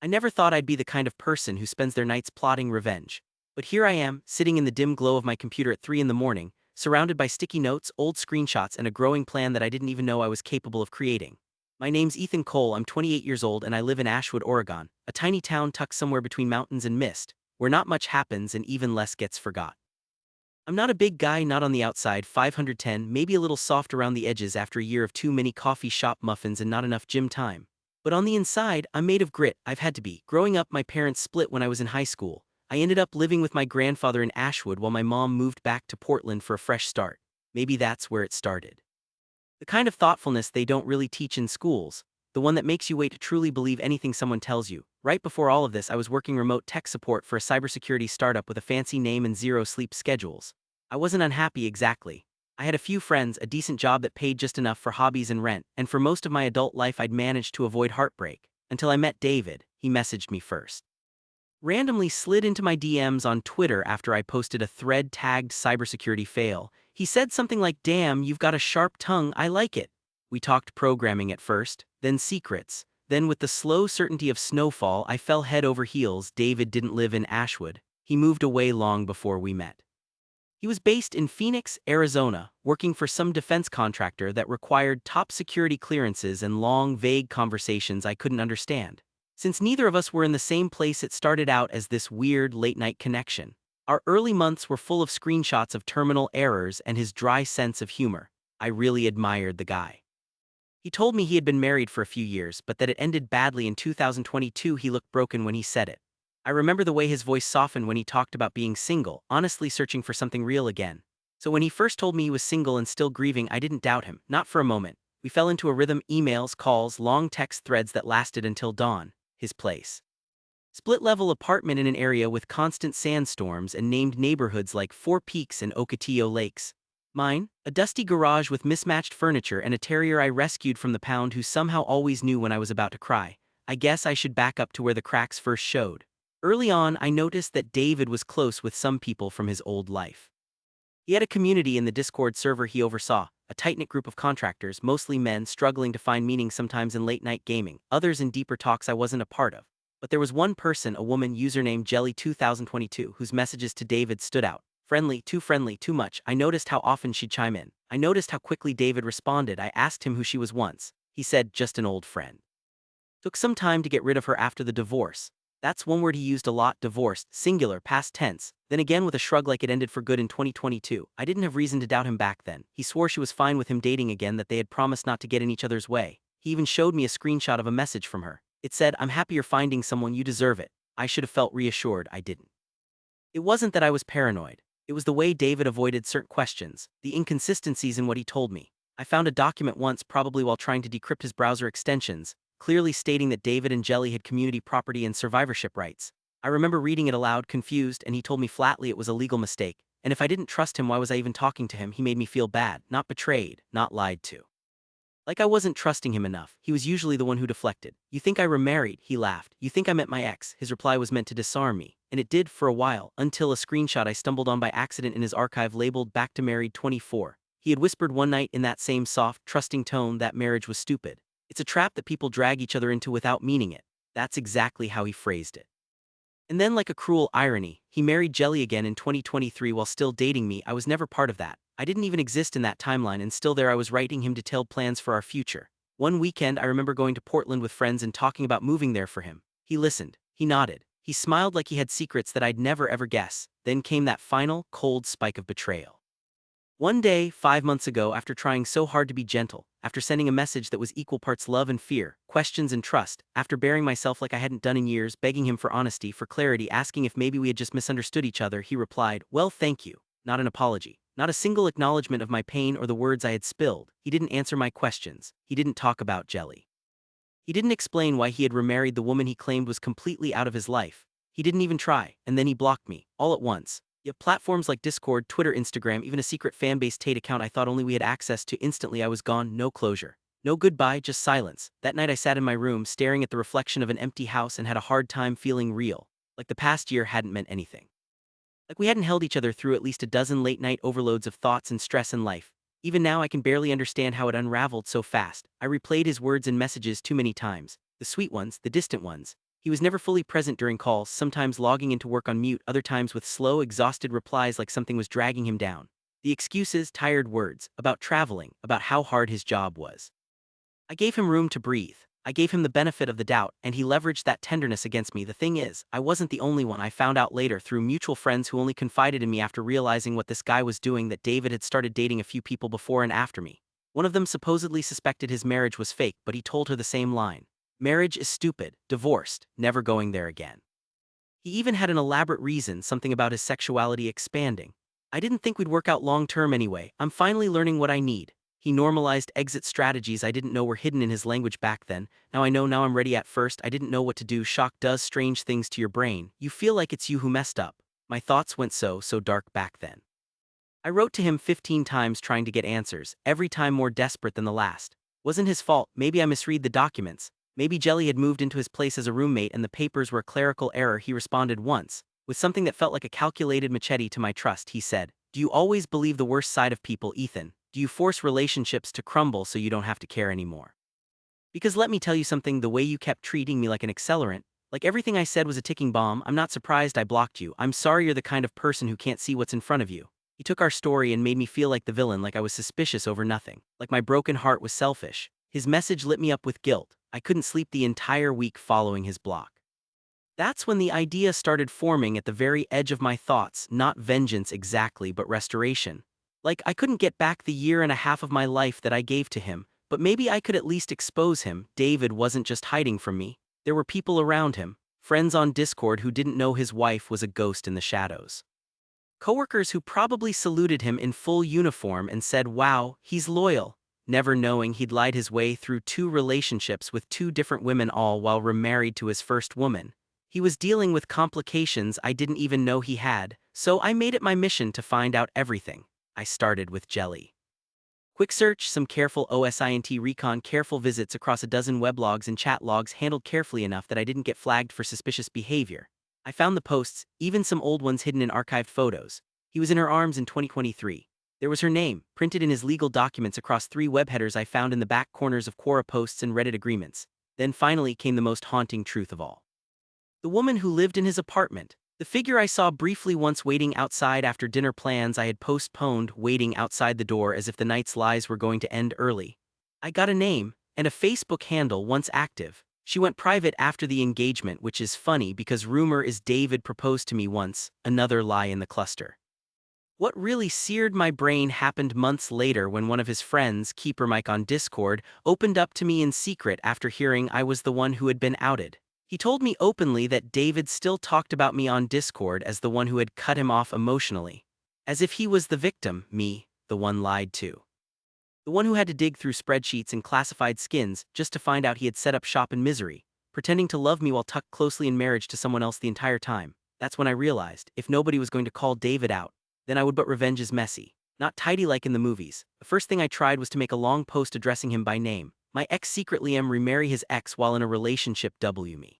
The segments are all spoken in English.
I never thought I'd be the kind of person who spends their nights plotting revenge. But here I am, sitting in the dim glow of my computer at 3 in the morning, surrounded by sticky notes, old screenshots, and a growing plan that I didn't even know I was capable of creating. My name's Ethan Cole, I'm 28 years old, and I live in Ashwood, Oregon, a tiny town tucked somewhere between mountains and mist, where not much happens and even less gets forgot. I'm not a big guy, not on the outside, 510, maybe a little soft around the edges after a year of too many coffee shop muffins and not enough gym time. But on the inside, I'm made of grit, I've had to be. Growing up, my parents split when I was in high school. I ended up living with my grandfather in Ashwood while my mom moved back to Portland for a fresh start. Maybe that's where it started. The kind of thoughtfulness they don't really teach in schools, the one that makes you wait to truly believe anything someone tells you. Right before all of this, I was working remote tech support for a cybersecurity startup with a fancy name and zero sleep schedules. I wasn't unhappy exactly. I had a few friends, a decent job that paid just enough for hobbies and rent, and for most of my adult life I'd managed to avoid heartbreak. Until I met David, he messaged me first. Randomly slid into my DMs on Twitter after I posted a thread tagged cybersecurity fail. He said something like, "Damn, you've got a sharp tongue, I like it." We talked programming at first, then secrets. Then with the slow certainty of snowfall, I fell head over heels. David didn't live in Ashwood. He moved away long before we met. He was based in Phoenix, Arizona, working for some defense contractor that required top security clearances and long, vague conversations I couldn't understand. Since neither of us were in the same place, it started out as this weird late-night connection. Our early months were full of screenshots of terminal errors and his dry sense of humor. I really admired the guy. He told me he had been married for a few years, but that it ended badly in 2022. He looked broken when he said it. I remember the way his voice softened when he talked about being single, honestly searching for something real again. So when he first told me he was single and still grieving, I didn't doubt him, not for a moment. We fell into a rhythm: emails, calls, long text threads that lasted until dawn. His place. Split-level apartment in an area with constant sandstorms and named neighborhoods like Four Peaks and Ocotillo Lakes. Mine, a dusty garage with mismatched furniture and a terrier I rescued from the pound who somehow always knew when I was about to cry. I guess I should back up to where the cracks first showed. Early on, I noticed that David was close with some people from his old life. He had a community in the Discord server he oversaw, a tight-knit group of contractors, mostly men struggling to find meaning, sometimes in late-night gaming, others in deeper talks I wasn't a part of. But there was one person, a woman, username Jelly2022, whose messages to David stood out. Friendly, too much. I noticed how often she'd chime in. I noticed how quickly David responded. I asked him who she was once. He said, just an old friend. Took some time to get rid of her after the divorce. That's one word he used a lot: divorced, singular, past tense. Then again with a shrug, like it ended for good in 2022. I didn't have reason to doubt him back then. He swore she was fine with him dating again, that they had promised not to get in each other's way. He even showed me a screenshot of a message from her. It said, "I'm happy you're finding someone, you deserve it." I should have felt reassured. I didn't. It wasn't that I was paranoid. It was the way David avoided certain questions, the inconsistencies in what he told me. I found a document once, probably while trying to decrypt his browser extensions, clearly stating that David and Jelly had community property and survivorship rights. I remember reading it aloud, confused, and he told me flatly it was a legal mistake, and if I didn't trust him, why was I even talking to him? He made me feel bad, not betrayed, not lied to. Like I wasn't trusting him enough. He was usually the one who deflected. "You think I remarried?" He laughed. "You think I met my ex?" His reply was meant to disarm me, and it did for a while, until a screenshot I stumbled on by accident in his archive labeled "Back to Married 24. He had whispered one night in that same soft, trusting tone that marriage was stupid. It's a trap that people drag each other into without meaning it. That's exactly how he phrased it. And then, like a cruel irony, he married Jelly again in 2023 while still dating me. I was never part of that. I didn't even exist in that timeline, and still there I was writing him detailed plans for our future. One weekend I remember going to Portland with friends and talking about moving there for him. He listened. He nodded. He smiled like he had secrets that I'd never ever guess. Then came that final, cold spike of betrayal. One day, 5 months ago, after trying so hard to be gentle, after sending a message that was equal parts love and fear, questions and trust, after bearing myself like I hadn't done in years, begging him for honesty, for clarity, asking if maybe we had just misunderstood each other, he replied, "Well, thank you." Not an apology. Not a single acknowledgement of my pain or the words I had spilled. He didn't answer my questions. He didn't talk about Jelly. He didn't explain why he had remarried the woman he claimed was completely out of his life. He didn't even try, and then he blocked me, all at once. Yet platforms like Discord, Twitter, Instagram, even a secret fanbase Tate account I thought only we had access to, instantly I was gone, no closure. No goodbye, just silence. That night I sat in my room, staring at the reflection of an empty house, and had a hard time feeling real. Like the past year hadn't meant anything. Like we hadn't held each other through at least a dozen late-night overloads of thoughts and stress in life. Even now I can barely understand how it unraveled so fast. I replayed his words and messages too many times. The sweet ones, the distant ones. He was never fully present during calls, sometimes logging into work on mute, other times with slow, exhausted replies like something was dragging him down. The excuses, tired words, about traveling, about how hard his job was. I gave him room to breathe. I gave him the benefit of the doubt, and he leveraged that tenderness against me. The thing is, I wasn't the only one. I found out later through mutual friends who only confided in me after realizing what this guy was doing that David had started dating a few people before and after me. One of them supposedly suspected his marriage was fake, but he told her the same line. Marriage is stupid, divorced, never going there again. He even had an elaborate reason, something about his sexuality expanding. I didn't think we'd work out long term anyway. I'm finally learning what I need. He normalized exit strategies I didn't know were hidden in his language back then. Now I know, now I'm ready. At first, I didn't know what to do. Shock does strange things to your brain. You feel like it's you who messed up. My thoughts went so dark back then. I wrote to him 15 times trying to get answers, every time more desperate than the last. Wasn't his fault. Maybe I misread the documents. Maybe Jelly had moved into his place as a roommate and the papers were a clerical error. He responded once, with something that felt like a calculated machete to my trust. He said, "Do you always believe the worst side of people, Ethan? Do you force relationships to crumble so you don't have to care anymore? Because let me tell you something, the way you kept treating me like an accelerant, like everything I said was a ticking bomb, I'm not surprised I blocked you. I'm sorry you're the kind of person who can't see what's in front of you." He took our story and made me feel like the villain, like I was suspicious over nothing, like my broken heart was selfish. His message lit me up with guilt. I couldn't sleep the entire week following his block. That's when the idea started forming at the very edge of my thoughts, not vengeance exactly, but restoration. Like, I couldn't get back the year and a half of my life that I gave to him, but maybe I could at least expose him. David wasn't just hiding from me. There were people around him, friends on Discord who didn't know his wife was a ghost in the shadows. Coworkers who probably saluted him in full uniform and said, "Wow, he's loyal," never knowing he'd lied his way through 2 relationships with 2 different women, all while remarried to his first woman. He was dealing with complications I didn't even know he had, so I made it my mission to find out everything. I started with Jelly. Quick search, some careful OSINT recon, careful visits across a dozen weblogs and chat logs handled carefully enough that I didn't get flagged for suspicious behavior. I found the posts, even some old ones hidden in archived photos. He was in her arms in 2023. There was her name, printed in his legal documents across 3 web headers I found in the back corners of Quora posts and Reddit agreements. Then finally came the most haunting truth of all. The woman who lived in his apartment. The figure I saw briefly once waiting outside after dinner plans I had postponed, waiting outside the door as if the night's lies were going to end early. I got a name, and a Facebook handle once active. She went private after the engagement, which is funny because rumor is David proposed to me once, another lie in the cluster. What really seared my brain happened months later when one of his friends, Keeper Mike on Discord, opened up to me in secret after hearing I was the one who had been outed. He told me openly that David still talked about me on Discord as the one who had cut him off emotionally. As if he was the victim, me, the one lied to. The one who had to dig through spreadsheets and classified skins just to find out he had set up shop in misery, pretending to love me while tucked closely in marriage to someone else the entire time. That's when I realized, if nobody was going to call David out, then I would. But revenge is messy, not tidy like in the movies. The first thing I tried was to make a long post addressing him by name. My ex secretly remarry his ex while in a relationship. Me.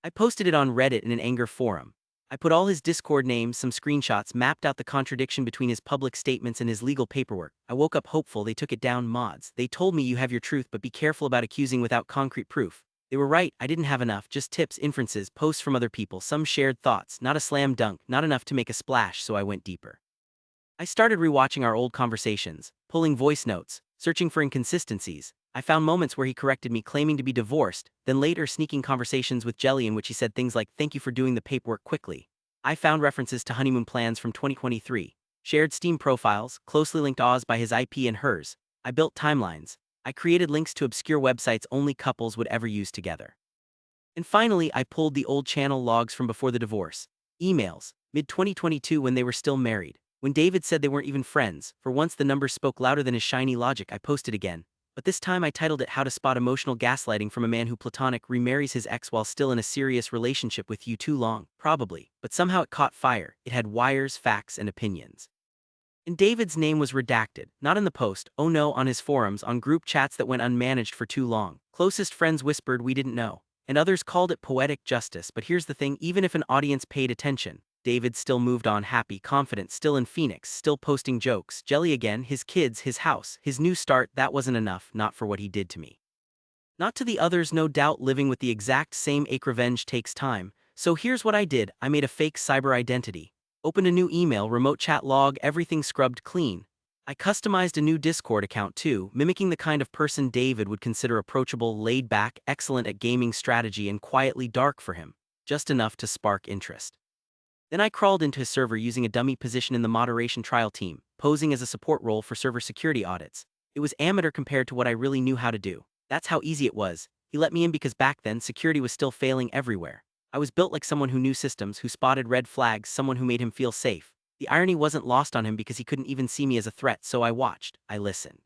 I posted it on Reddit in an anger forum. I put all his Discord names, some screenshots, mapped out the contradiction between his public statements and his legal paperwork. I woke up hopeful. They took it down. Mods. They told me, "You have your truth, but be careful about accusing without concrete proof." They were right. I didn't have enough, just tips, inferences, posts from other people, some shared thoughts, not a slam dunk, not enough to make a splash, so I went deeper. I started rewatching our old conversations, pulling voice notes, searching for inconsistencies. I found moments where he corrected me claiming to be divorced, then later sneaking conversations with Jelly in which he said things like, "Thank you for doing the paperwork quickly." I found references to honeymoon plans from 2023, shared Steam profiles, closely linked Oz by his IP and hers. I built timelines. I created links to obscure websites only couples would ever use together. And finally, I pulled the old channel logs from before the divorce. Emails, mid-2022 when they were still married. When David said they weren't even friends, for once the numbers spoke louder than his shiny logic. I posted again. But this time I titled it, "How to Spot Emotional Gaslighting from a Man Who Platonic Remarries His Ex While Still in a Serious Relationship with You." Too long, probably, but somehow it caught fire. It had wires, facts, and opinions. And David's name was redacted, not in the post, oh no, on his forums, on group chats that went unmanaged for too long. Closest friends whispered we didn't know, and others called it poetic justice. But here's the thing, even if an audience paid attention, David still moved on, happy, confident, still in Phoenix, still posting jokes, Jelly again, his kids, his house, his new start. That wasn't enough, not for what he did to me. Not to the others, no doubt. Living with the exact same ache revenge takes time, so here's what I did. I made a fake cyber identity. Opened a new email, remote chat log, everything scrubbed clean. I customized a new Discord account too, mimicking the kind of person David would consider approachable, laid back, excellent at gaming strategy, and quietly dark for him. Just enough to spark interest. Then I crawled into his server using a dummy position in the moderation trial team, posing as a support role for server security audits. It was amateur compared to what I really knew how to do. That's how easy it was. He let me in because back then security was still failing everywhere. I was built like someone who knew systems, who spotted red flags, someone who made him feel safe. The irony wasn't lost on him because he couldn't even see me as a threat, so I watched, I listened.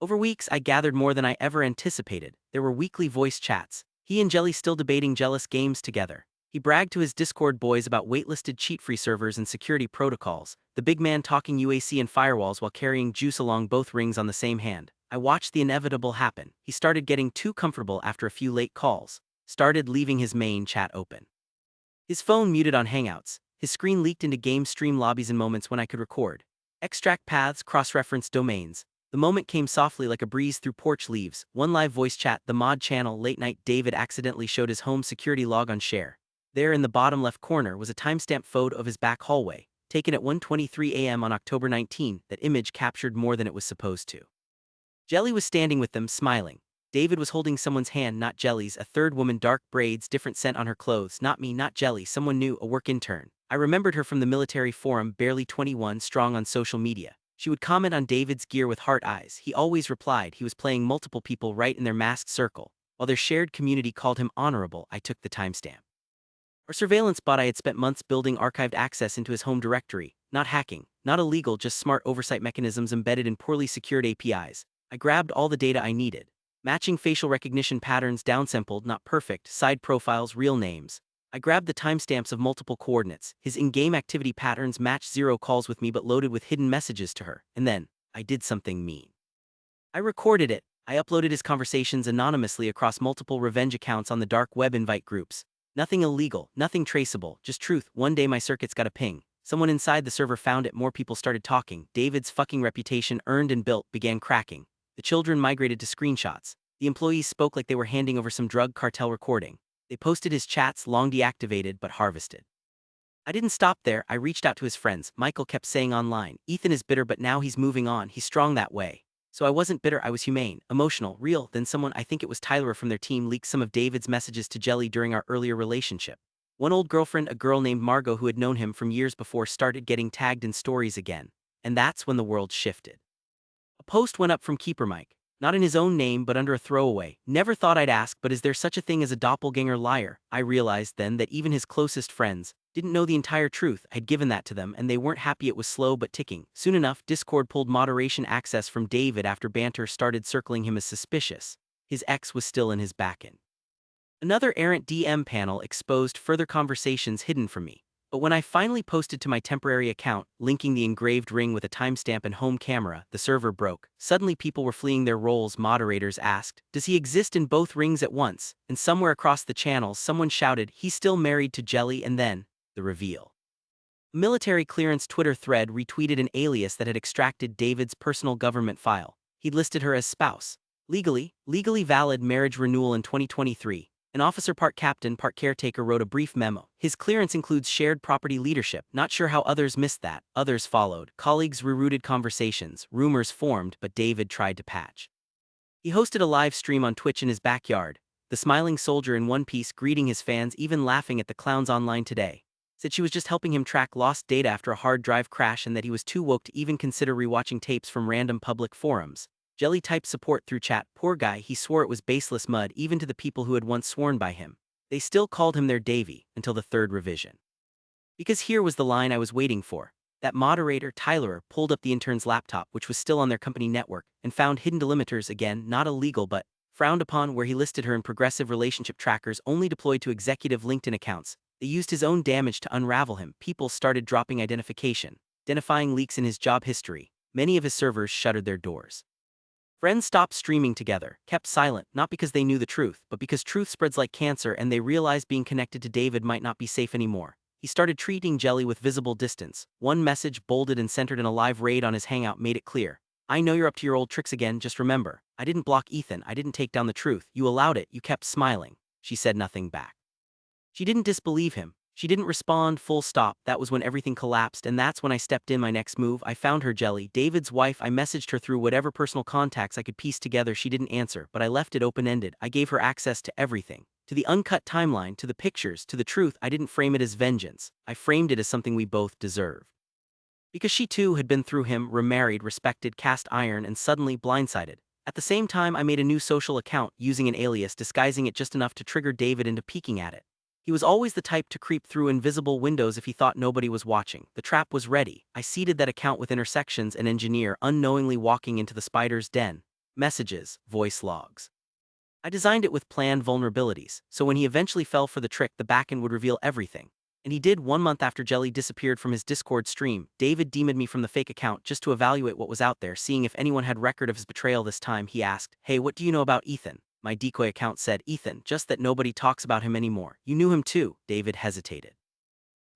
Over weeks, I gathered more than I ever anticipated. There were weekly voice chats, he and Jelly still debating jealous games together. He bragged to his Discord boys about waitlisted cheat-free servers and security protocols, the big man talking UAC and firewalls while carrying juice along both rings on the same hand. I watched the inevitable happen. He started getting too comfortable after a few late calls, started leaving his main chat open. His phone muted on Hangouts, his screen leaked into game stream lobbies in moments when I could record. Extract paths, cross-reference domains. The moment came softly like a breeze through porch leaves. One live voice chat, the mod channel, late night. David accidentally showed his home security log on share. There in the bottom left corner was a timestamp photo of his back hallway, taken at 1:23 a.m. on October 19. That image captured more than it was supposed to. Jelly was standing with them, smiling. David was holding someone's hand, not Jelly's, a third woman, dark braids, different scent on her clothes, not me, not Jelly, someone new, a work intern. I remembered her from the military forum, barely 21, strong on social media. She would comment on David's gear with heart eyes. He always replied. He was playing multiple people right in their masked circle. While their shared community called him honorable, I took the timestamp. Our surveillance bot, I had spent months building archived access into his home directory. Not hacking, not illegal, just smart oversight mechanisms embedded in poorly secured APIs. I grabbed all the data I needed. Matching facial recognition patterns, downsampled, not perfect, side profiles, real names. I grabbed the timestamps of multiple coordinates. His in-game activity patterns matched 0 calls with me but loaded with hidden messages to her. And then, I did something mean. I recorded it. I uploaded his conversations anonymously across multiple revenge accounts on the dark web invite groups. Nothing illegal, nothing traceable, just truth. One day my circuits got a ping. Someone inside the server found it, more people started talking. David's fucking reputation, earned and built, began cracking. The children migrated to screenshots. The employees spoke like they were handing over some drug cartel recording. They posted his chats, long deactivated but harvested. I didn't stop there. I reached out to his friends. Michael kept saying online, Ethan is bitter but now he's moving on, he's strong that way. So I wasn't bitter, I was humane, emotional, real. Then someone, I think it was Tyler from their team, leaked some of David's messages to Jelly during our earlier relationship. One old girlfriend, a girl named Margot who had known him from years before, started getting tagged in stories again. And that's when the world shifted. A post went up from Keeper Mike. Not in his own name but under a throwaway. Never thought I'd ask, but is there such a thing as a doppelganger liar? I realized then that even his closest friends didn't know the entire truth. I'd given that to them and they weren't happy. It was slow but ticking. Soon enough, Discord pulled moderation access from David after banter started circling him as suspicious. His ex was still in his backend. Another errant DM panel exposed further conversations hidden from me. But when I finally posted to my temporary account, linking the engraved ring with a timestamp and home camera, the server broke. Suddenly people were fleeing their roles. Moderators asked, does he exist in both rings at once? And somewhere across the channel someone shouted, he's still married to Jelly. And then, the reveal. A military clearance Twitter thread retweeted an alias that had extracted David's personal government file. He'd listed her as spouse. Legally valid marriage renewal in 2023. An officer, part captain, part caretaker, wrote a brief memo. His clearance includes shared property leadership. Not sure how others missed that. Others followed. Colleagues rerouted conversations. Rumors formed, but David tried to patch. He hosted a live stream on Twitch in his backyard. The smiling soldier in one piece greeting his fans, even laughing at the clowns online today. Said she was just helping him track lost data after a hard drive crash and that he was too woke to even consider rewatching tapes from random public forums. Jelly typed support through chat. Poor guy, he swore it was baseless mud even to the people who had once sworn by him. They still called him their Davy, until the third revision. Because here was the line I was waiting for. That moderator, Tyler, pulled up the intern's laptop, which was still on their company network, and found hidden delimiters, again, not illegal but frowned upon, where he listed her in progressive relationship trackers only deployed to executive LinkedIn accounts. They used his own damage to unravel him. People started dropping identifying leaks in his job history. Many of his servers shuttered their doors. Friends stopped streaming together, kept silent, not because they knew the truth, but because truth spreads like cancer and they realized being connected to David might not be safe anymore. He started treating Jelly with visible distance. One message, bolded and centered in a live raid on his Hangout, made it clear. I know you're up to your old tricks again, just remember. I didn't block Ethan, I didn't take down the truth. You allowed it, you kept smiling. She said nothing back. She didn't disbelieve him. She didn't respond, full stop. That was when everything collapsed, and that's when I stepped in. My next move, I found her, Jelly, David's wife. I messaged her through whatever personal contacts I could piece together. She didn't answer, but I left it open-ended. I gave her access to everything. To the uncut timeline, to the pictures, to the truth. I didn't frame it as vengeance. I framed it as something we both deserve. Because she too had been through him, remarried, respected, cast iron, and suddenly blindsided. At the same time, I made a new social account, using an alias, disguising it just enough to trigger David into peeking at it. He was always the type to creep through invisible windows if he thought nobody was watching. The trap was ready. I seeded that account with intersections and engineer, unknowingly walking into the spider's den. Messages, voice logs. I designed it with planned vulnerabilities, so when he eventually fell for the trick, the backend would reveal everything. And he did. 1 month after Jelly disappeared from his Discord stream, David DM'd me from the fake account just to evaluate what was out there, seeing if anyone had record of his betrayal. This time, he asked, "Hey, what do you know about Ethan?" My decoy account said, "Ethan, just that nobody talks about him anymore." "You knew him too?" David hesitated.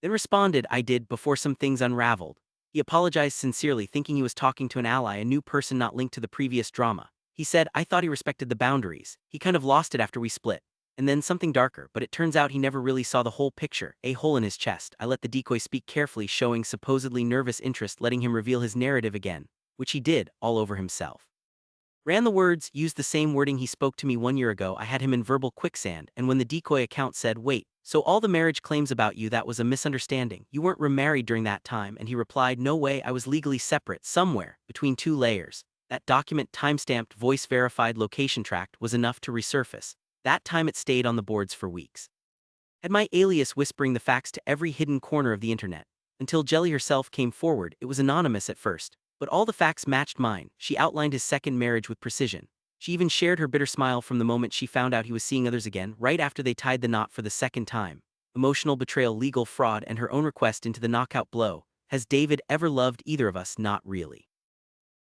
Then responded, "I did, before some things unraveled." He apologized sincerely, thinking he was talking to an ally, a new person not linked to the previous drama. He said, "I thought he respected the boundaries. He kind of lost it after we split." And then something darker, but it turns out he never really saw the whole picture, a hole in his chest. I let the decoy speak carefully, showing supposedly nervous interest, letting him reveal his narrative again, which he did, all over himself. Ran the words, used the same wording he spoke to me 1 year ago. I had him in verbal quicksand, and when the decoy account said, "Wait, so all the marriage claims about you, that was a misunderstanding. You weren't remarried during that time," and he replied, "No way, I was legally separate, somewhere, between two layers." That document, timestamped, voice-verified, location tracked, was enough to resurface. That time it stayed on the boards for weeks. Had my alias whispering the facts to every hidden corner of the internet. Until Jelly herself came forward. It was anonymous at first, but all the facts matched mine. She outlined his second marriage with precision. She even shared her bitter smile from the moment she found out he was seeing others again, right after they tied the knot for the second time. Emotional betrayal, legal fraud, and her own request into the knockout blow. Has David ever loved either of us? Not really.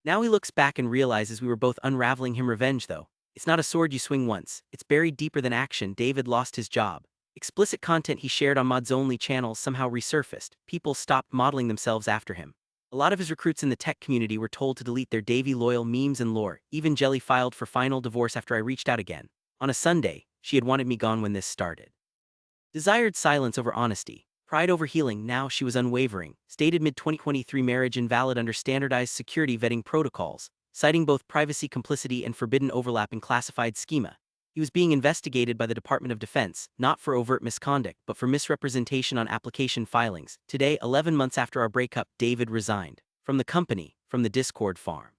Now he looks back and realizes we were both unraveling him. Revenge, though, it's not a sword you swing once. It's buried deeper than action. David lost his job. Explicit content he shared on mods-only channels somehow resurfaced. People stopped modeling themselves after him. A lot of his recruits in the tech community were told to delete their Davy-loyal memes and lore. Even Jelly filed for final divorce after I reached out again. On a Sunday, she had wanted me gone when this started. Desired silence over honesty. Pride over healing. Now she was unwavering. Stated mid-2023 marriage invalid under standardized security vetting protocols, citing both privacy complicity and forbidden overlap in classified schema. He was being investigated by the Department of Defense, not for overt misconduct, but for misrepresentation on application filings. Today, 11 months after our breakup, David resigned. From the company, from the Discord farm.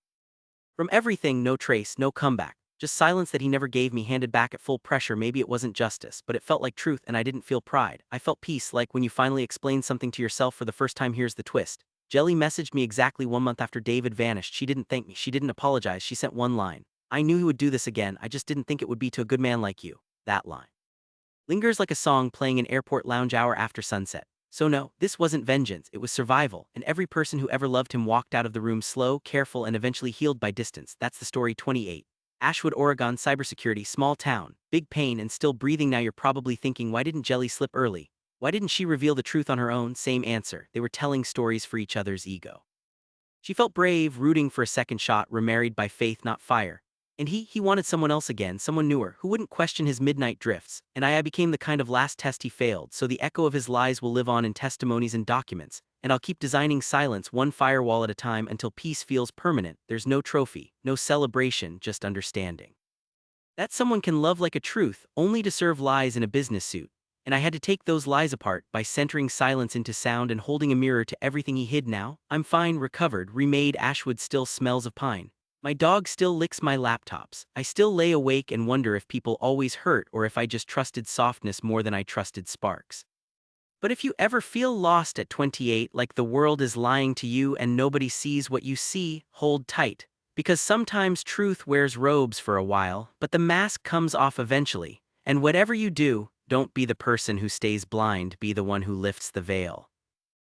From everything, no trace, no comeback. Just silence that he never gave me, handed back at full pressure. Maybe it wasn't justice, but it felt like truth, and I didn't feel pride. I felt peace, like when you finally explain something to yourself for the first time. Here's the twist. Jelly messaged me exactly 1 month after David vanished. She didn't thank me, she didn't apologize, she sent one line. "I knew he would do this again, I just didn't think it would be to a good man like you." That line lingers like a song playing in airport lounge hour after sunset. So no, this wasn't vengeance, it was survival, and every person who ever loved him walked out of the room slow, careful, and eventually healed by distance. That's the story. 28. Ashwood, Oregon. Cybersecurity, small town, big pain, and still breathing. Now you're probably thinking, why didn't Jelly slip early? Why didn't she reveal the truth on her own? Same answer, they were telling stories for each other's ego. She felt brave, rooting for a second shot, remarried by faith, not fire. And he wanted someone else again, someone newer, who wouldn't question his midnight drifts. And I became the kind of last test he failed, so the echo of his lies will live on in testimonies and documents. And I'll keep designing silence, one firewall at a time, until peace feels permanent. There's no trophy, no celebration, just understanding that someone can love like a truth, only to serve lies in a business suit. And I had to take those lies apart by centering silence into sound and holding a mirror to everything he hid. Now I'm fine, recovered, remade. Ashwood still smells of pine. My dog still licks my laptops. I still lay awake and wonder if people always hurt, or if I just trusted softness more than I trusted sparks. But if you ever feel lost at 28, like the world is lying to you and nobody sees what you see, hold tight. Because sometimes truth wears robes for a while, but the mask comes off eventually. And whatever you do, don't be the person who stays blind, be the one who lifts the veil.